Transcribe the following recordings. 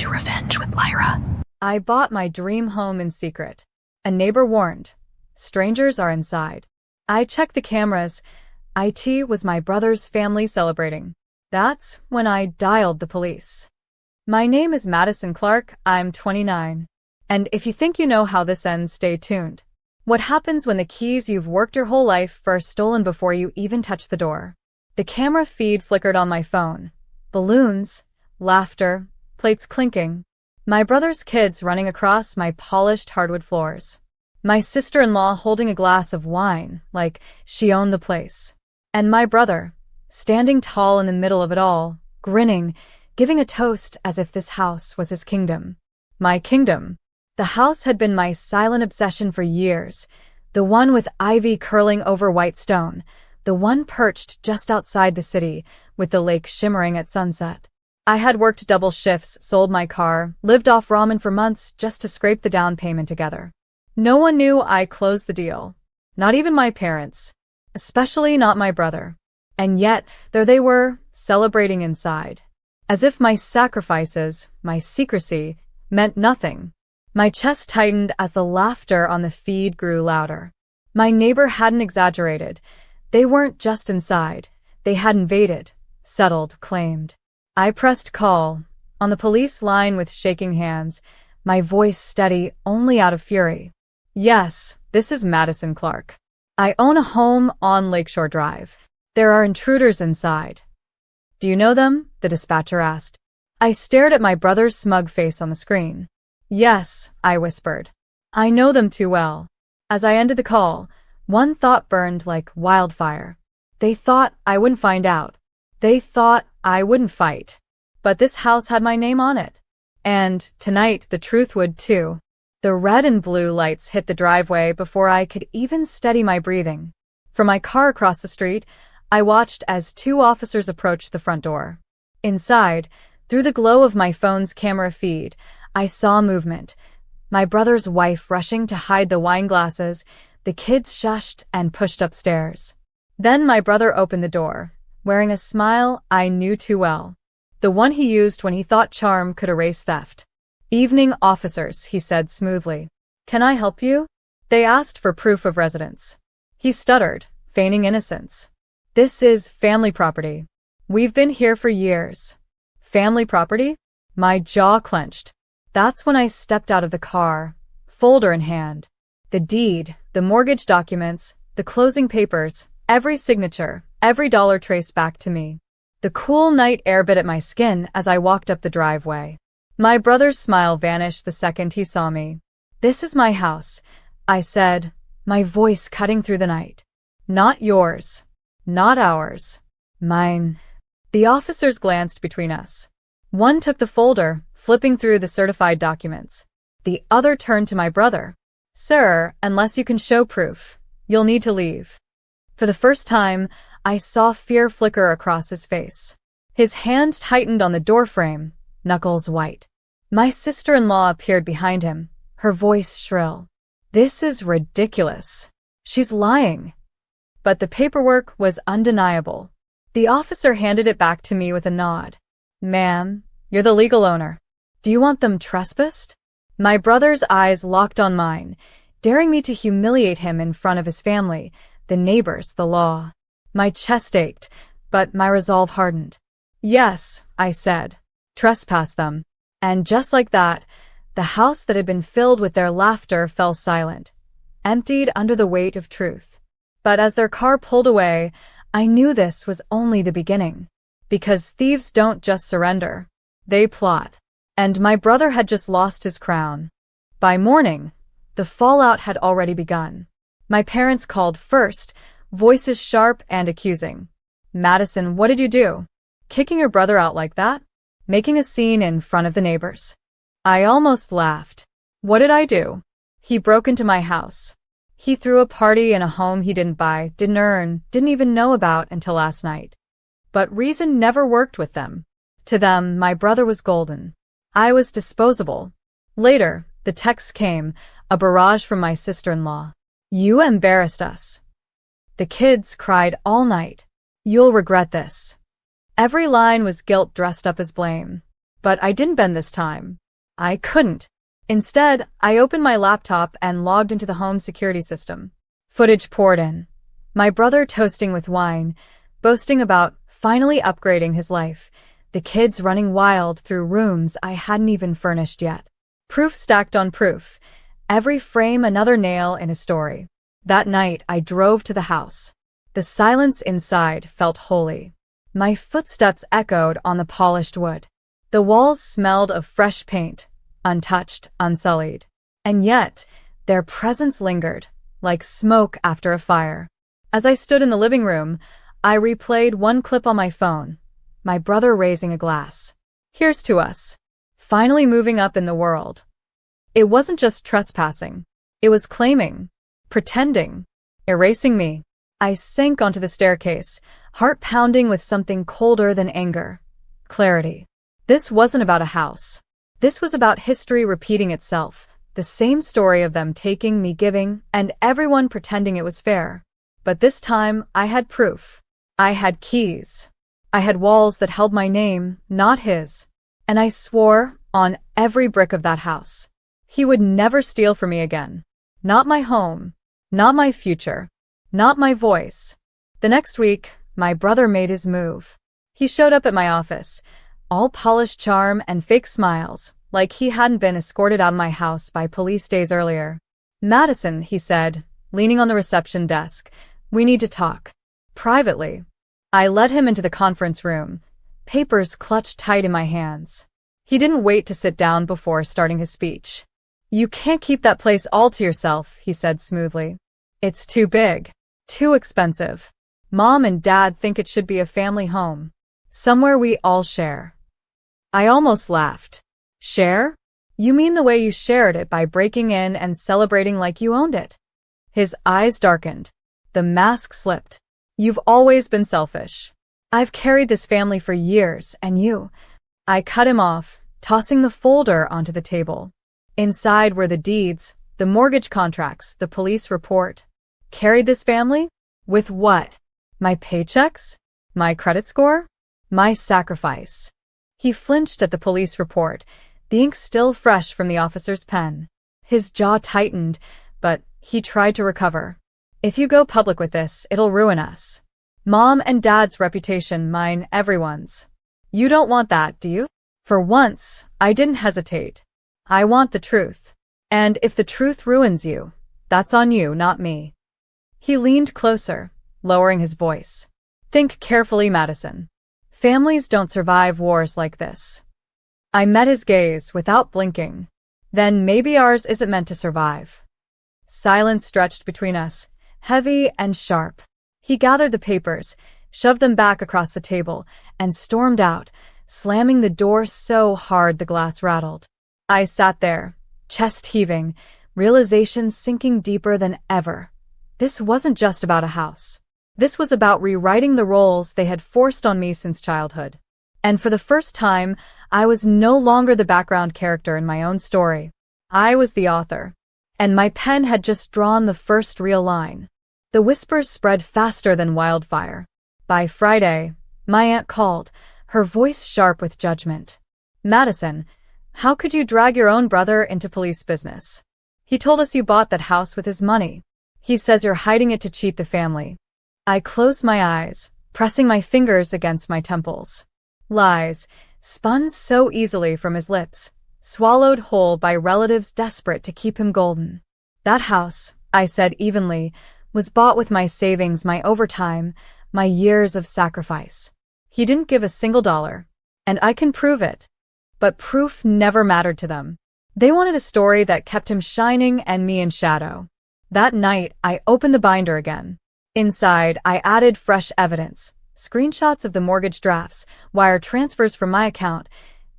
to Revenge with Lyra. I bought my dream home in secret. A neighbor warned, strangers are inside. I checked the cameras. IT was my brother's family celebrating. That's when I dialed the police. My name is Madison Clark, I'm 29. And if you think you know how this ends, stay tuned. What happens when the keys you've worked your whole life for are stolen before you even touch the door? The camera feed flickered on my phone. Balloons, laughter, plates clinking. My brother's kids running across my polished hardwood floors. My sister-in-law holding a glass of wine like she owned the place. And my brother, standing tall in the middle of it all, grinning, giving a toast as if this house was his kingdom. My kingdom. The house had been my silent obsession for years. The one with ivy curling over white stone. The one perched just outside the city, with the lake shimmering at sunset. I had worked double shifts, sold my car, lived off ramen for months just to scrape the down payment together. No one knew I closed the deal. Not even my parents. Especially not my brother. And yet, there they were, celebrating inside. As if my sacrifices, my secrecy, meant nothing. My chest tightened as the laughter on the feed grew louder. My neighbor hadn't exaggerated. They weren't just inside. They had invaded, settled, claimed. I pressed call, on the police line with shaking hands, my voice steady only out of fury. Yes, this is Madison Clark. I own a home on Lakeshore Drive. There are intruders inside. Do you know them? The dispatcher asked. I stared at my brother's smug face on the screen. Yes, I whispered. I know them too well. As I ended the call, one thought burned like wildfire. They thought I wouldn't find out. They thought I wouldn't fight. But this house had my name on it. And tonight the truth would too. The red and blue lights hit the driveway before I could even steady my breathing. From my car across the street, I watched as two officers approached the front door. Inside, through the glow of my phone's camera feed, I saw movement. My brother's wife rushing to hide the wine glasses, the kids shushed and pushed upstairs. Then my brother opened the door, wearing a smile I knew too well. The one he used when he thought charm could erase theft. Evening, officers, he said smoothly. Can I help you? They asked for proof of residence. He stuttered, feigning innocence. This is family property. We've been here for years. Family property? My jaw clenched. That's when I stepped out of the car, folder in hand. The deed, the mortgage documents, the closing papers, every signature, every dollar traced back to me. The cool night air bit at my skin as I walked up the driveway. My brother's smile vanished the second he saw me. This is my house, I said, my voice cutting through the night. Not yours. Not ours. Mine. The officers glanced between us. One took the folder, flipping through the certified documents. The other turned to my brother. Sir, unless you can show proof, you'll need to leave. For the first time, I saw fear flicker across his face. His hand tightened on the doorframe, knuckles white. My sister-in-law appeared behind him, her voice shrill. This is ridiculous. She's lying. But the paperwork was undeniable. The officer handed it back to me with a nod. Ma'am, you're the legal owner. Do you want them trespassed? My brother's eyes locked on mine, daring me to humiliate him in front of his family, the neighbors, the law. My chest ached, but my resolve hardened. Yes, I said. Trespass them. And just like that, the house that had been filled with their laughter fell silent, emptied under the weight of truth. But as their car pulled away, I knew this was only the beginning. Because thieves don't just surrender. They plot. And my brother had just lost his crown. By morning, the fallout had already begun. My parents called first, voices sharp and accusing. Madison, what did you do? Kicking your brother out like that? Making a scene in front of the neighbors. I almost laughed. What did I do? He broke into my house. He threw a party in a home he didn't buy, didn't earn, didn't even know about until last night. But reason never worked with them. To them, my brother was golden. I was disposable. Later, the text came, a barrage from my sister-in-law. You embarrassed us. The kids cried all night. You'll regret this. Every line was guilt dressed up as blame. But I didn't bend this time. I couldn't. Instead, I opened my laptop and logged into the home security system. Footage poured in. My brother toasting with wine, boasting about finally upgrading his life, the kids running wild through rooms I hadn't even furnished yet. Proof stacked on proof, every frame another nail in his story. That night, I drove to the house. The silence inside felt holy. My footsteps echoed on the polished wood. The walls smelled of fresh paint, untouched, unsullied. And yet, their presence lingered, like smoke after a fire. As I stood in the living room, I replayed one clip on my phone, my brother raising a glass. Here's to us. Finally moving up in the world. It wasn't just trespassing. It was claiming, pretending, erasing me. I sank onto the staircase, heart pounding with something colder than anger. Clarity. This wasn't about a house. This was about history repeating itself, the same story of them taking, me giving, and everyone pretending it was fair. But this time, I had proof. I had keys. I had walls that held my name, not his. And I swore, on every brick of that house, he would never steal from me again. Not my home. Not my future. Not my voice. The next week, my brother made his move. He showed up at my office, all polished charm and fake smiles, like he hadn't been escorted out of my house by police days earlier. "Madison," he said, leaning on the reception desk, "we need to talk. Privately." I led him into the conference room, papers clutched tight in my hands. He didn't wait to sit down before starting his speech. "You can't keep that place all to yourself," he said smoothly. "It's too big. Too expensive. Mom and Dad think it should be a family home. Somewhere we all share." I almost laughed. Share? You mean the way you shared it by breaking in and celebrating like you owned it? His eyes darkened. The mask slipped. "You've always been selfish. I've carried this family for years, and you—" I cut him off, tossing the folder onto the table. Inside were the deeds, the mortgage contracts, the police report. Carried this family? With what? My paychecks? My credit score? My sacrifice. He flinched at the police report, the ink still fresh from the officer's pen. His jaw tightened, but he tried to recover. "If you go public with this, it'll ruin us. Mom and Dad's reputation, mine, everyone's. You don't want that, do you?" For once, I didn't hesitate. I want the truth. And if the truth ruins you, that's on you, not me. He leaned closer, lowering his voice. "Think carefully, Madison. Families don't survive wars like this." I met his gaze without blinking. "Then maybe ours isn't meant to survive." Silence stretched between us, heavy and sharp. He gathered the papers, shoved them back across the table, and stormed out, slamming the door so hard the glass rattled. I sat there, chest heaving, realization sinking deeper than ever. This wasn't just about a house. This was about rewriting the roles they had forced on me since childhood. And for the first time, I was no longer the background character in my own story. I was the author. And my pen had just drawn the first real line. The whispers spread faster than wildfire. By Friday, my aunt called, her voice sharp with judgment. "Madison, how could you drag your own brother into police business? He told us you bought that house with his money. He says you're hiding it to cheat the family." I closed my eyes, pressing my fingers against my temples. Lies, spun so easily from his lips, swallowed whole by relatives desperate to keep him golden. "That house," I said evenly, "was bought with my savings, my overtime, my years of sacrifice. He didn't give a single dollar. And I can prove it." But proof never mattered to them. They wanted a story that kept him shining and me in shadow. That night, I opened the binder again. Inside, I added fresh evidence, screenshots of the mortgage drafts, wire transfers from my account,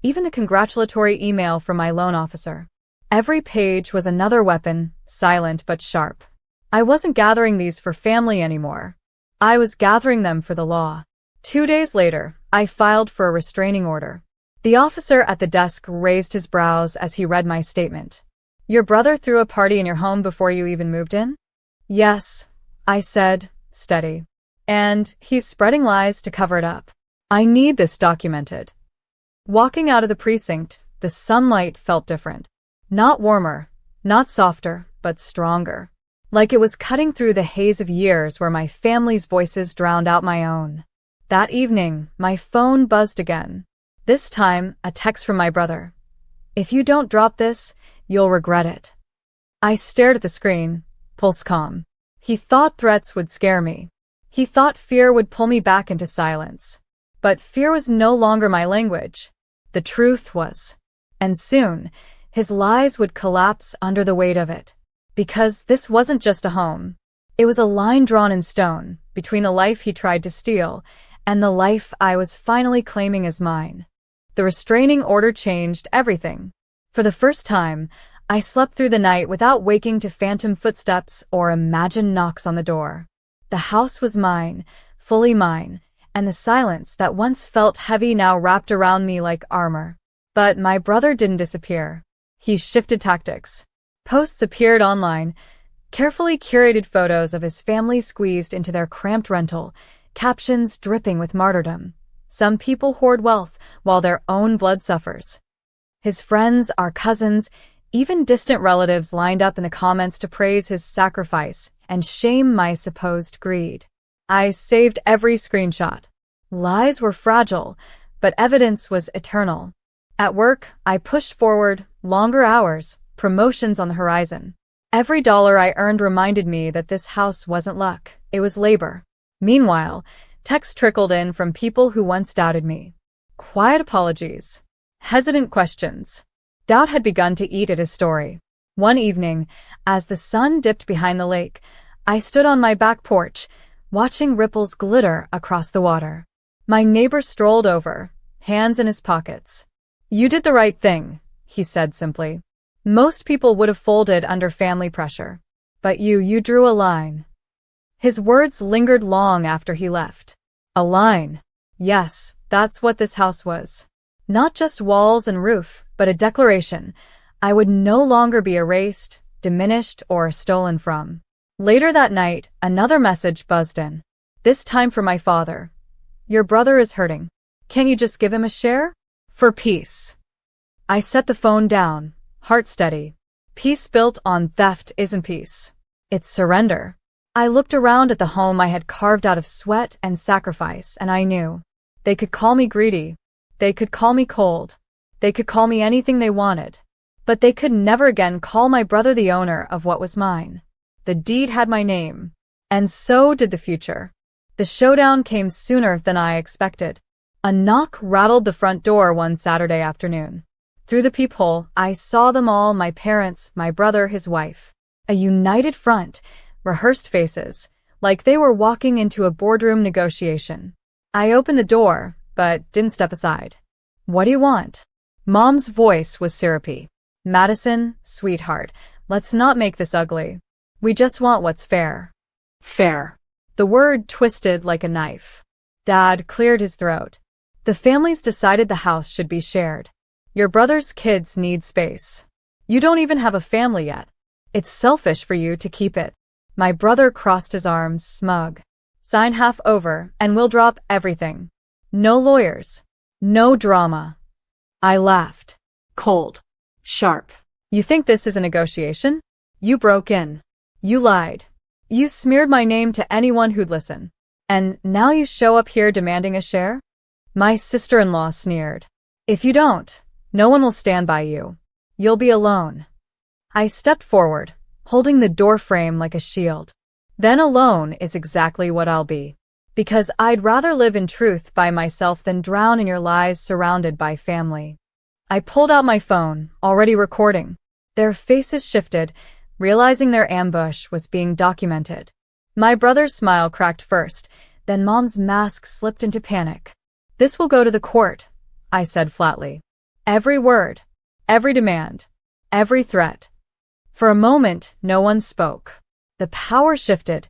even the congratulatory email from my loan officer. Every page was another weapon, silent but sharp. I wasn't gathering these for family anymore. I was gathering them for the law. 2 days later, I filed for a restraining order. The officer at the desk raised his brows as he read my statement. "Your brother threw a party in your home before you even moved in?" "Yes," I said, steady. "And he's spreading lies to cover it up. I need this documented." Walking out of the precinct, the sunlight felt different. Not warmer, not softer, but stronger. Like it was cutting through the haze of years where my family's voices drowned out my own. That evening, my phone buzzed again. This time, a text from my brother. "If you don't drop this, you'll regret it." I stared at the screen, pulse calm. He thought threats would scare me. He thought fear would pull me back into silence. But fear was no longer my language. The truth was. And soon, his lies would collapse under the weight of it. Because this wasn't just a home. It was a line drawn in stone between the life he tried to steal and the life I was finally claiming as mine. The restraining order changed everything. For the first time, I slept through the night without waking to phantom footsteps or imagined knocks on the door. The house was mine, fully mine, and the silence that once felt heavy now wrapped around me like armor. But my brother didn't disappear. He shifted tactics. Posts appeared online, carefully curated photos of his family squeezed into their cramped rental, captions dripping with martyrdom. Some people hoard wealth while their own blood suffers. His friends, our cousins, even distant relatives lined up in the comments to praise his sacrifice and shame my supposed greed. I saved every screenshot. Lies were fragile, but evidence was eternal. At work, I pushed forward, longer hours, promotions on the horizon. Every dollar I earned reminded me that this house wasn't luck, it was labor. Meanwhile, texts trickled in from people who once doubted me. Quiet apologies. Hesitant questions. Doubt had begun to eat at his story. One evening, as the sun dipped behind the lake, I stood on my back porch, watching ripples glitter across the water. My neighbor strolled over, hands in his pockets. "You did the right thing," he said simply. "Most people would have folded under family pressure. But you drew a line." His words lingered long after he left. A line. Yes, that's what this house was. Not just walls and roof, but a declaration. I would no longer be erased, diminished, or stolen from. Later that night, another message buzzed in. This time from my father. "Your brother is hurting. Can't you just give him a share? For peace." I set the phone down, heart steady. Peace built on theft isn't peace. It's surrender. I looked around at the home I had carved out of sweat and sacrifice, and I knew. They could call me greedy. They could call me cold. They could call me anything they wanted. But they could never again call my brother the owner of what was mine. The deed had my name. And so did the future. The showdown came sooner than I expected. A knock rattled the front door one Saturday afternoon. Through the peephole, I saw them all, my parents, my brother, his wife. A united front, rehearsed faces, like they were walking into a boardroom negotiation. I opened the door, but didn't step aside. "What do you want?" Mom's voice was syrupy. "Madison, sweetheart, let's not make this ugly. We just want what's fair." Fair. The word twisted like a knife. Dad cleared his throat. "The families decided the house should be shared. Your brother's kids need space. You don't even have a family yet. It's selfish for you to keep it." My brother crossed his arms, smug. "Sign half over, and we'll drop everything. No lawyers. No drama." I laughed. Cold. Sharp. "You think this is a negotiation? You broke in. You lied. You smeared my name to anyone who'd listen. And now you show up here demanding a share?" My sister-in-law sneered. "If you don't, no one will stand by you. You'll be alone." I stepped forward, holding the doorframe like a shield. Then alone is exactly what I'll be. Because I'd rather live in truth by myself than drown in your lies surrounded by family. I pulled out my phone, already recording. Their faces shifted, realizing their ambush was being documented. My brother's smile cracked first, then Mom's mask slipped into panic. "This will go to the court," I said flatly. Every word, every demand, every threat. For a moment, no one spoke. The power shifted.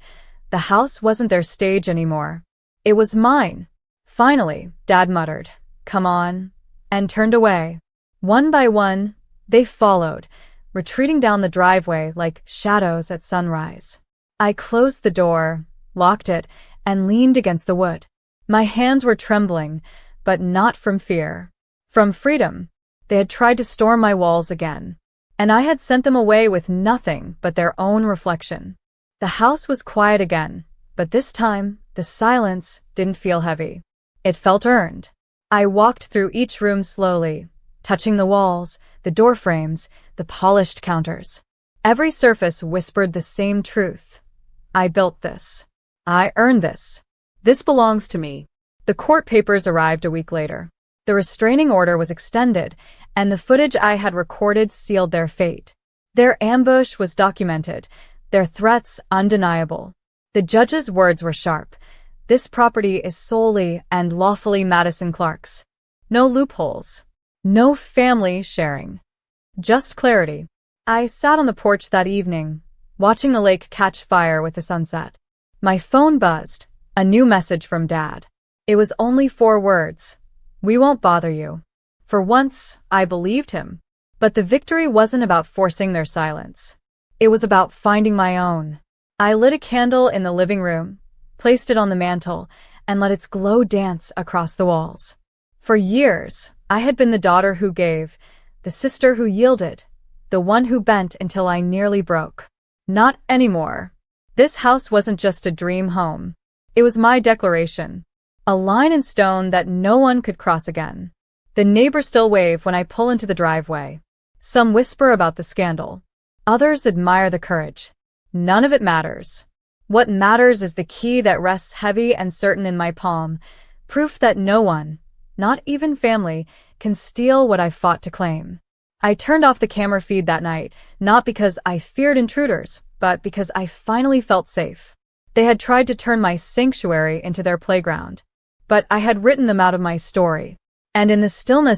The house wasn't their stage anymore. It was mine. Finally, Dad muttered, "Come on," and turned away. One by one, they followed, retreating down the driveway like shadows at sunrise. I closed the door, locked it, and leaned against the wood. My hands were trembling, but not from fear. From freedom, they had tried to storm my walls again, and I had sent them away with nothing but their own reflection. The house was quiet again, but this time, the silence didn't feel heavy. It felt earned. I walked through each room slowly, touching the walls, the door frames, the polished counters. Every surface whispered the same truth. I built this. I earned this. This belongs to me. The court papers arrived a week later. The restraining order was extended, and the footage I had recorded sealed their fate. Their ambush was documented, their threats undeniable. The judge's words were sharp. This property is solely and lawfully Madison Clark's. No loopholes. No family sharing. Just clarity. I sat on the porch that evening, watching the lake catch fire with the sunset. My phone buzzed. A new message from Dad. It was only 4 words. "We won't bother you." For once, I believed him. But the victory wasn't about forcing their silence. It was about finding my own. I lit a candle in the living room, placed it on the mantel, and let its glow dance across the walls. For years, I had been the daughter who gave, the sister who yielded, the one who bent until I nearly broke. Not anymore. This house wasn't just a dream home. It was my declaration. A line in stone that no one could cross again. The neighbors still wave when I pull into the driveway. Some whisper about the scandal. Others admire the courage. None of it matters. What matters is the key that rests heavy and certain in my palm, proof that no one, not even family, can steal what I fought to claim. I turned off the camera feed that night, not because I feared intruders, but because I finally felt safe. They had tried to turn my sanctuary into their playground. But I had written them out of my story. And in the stillness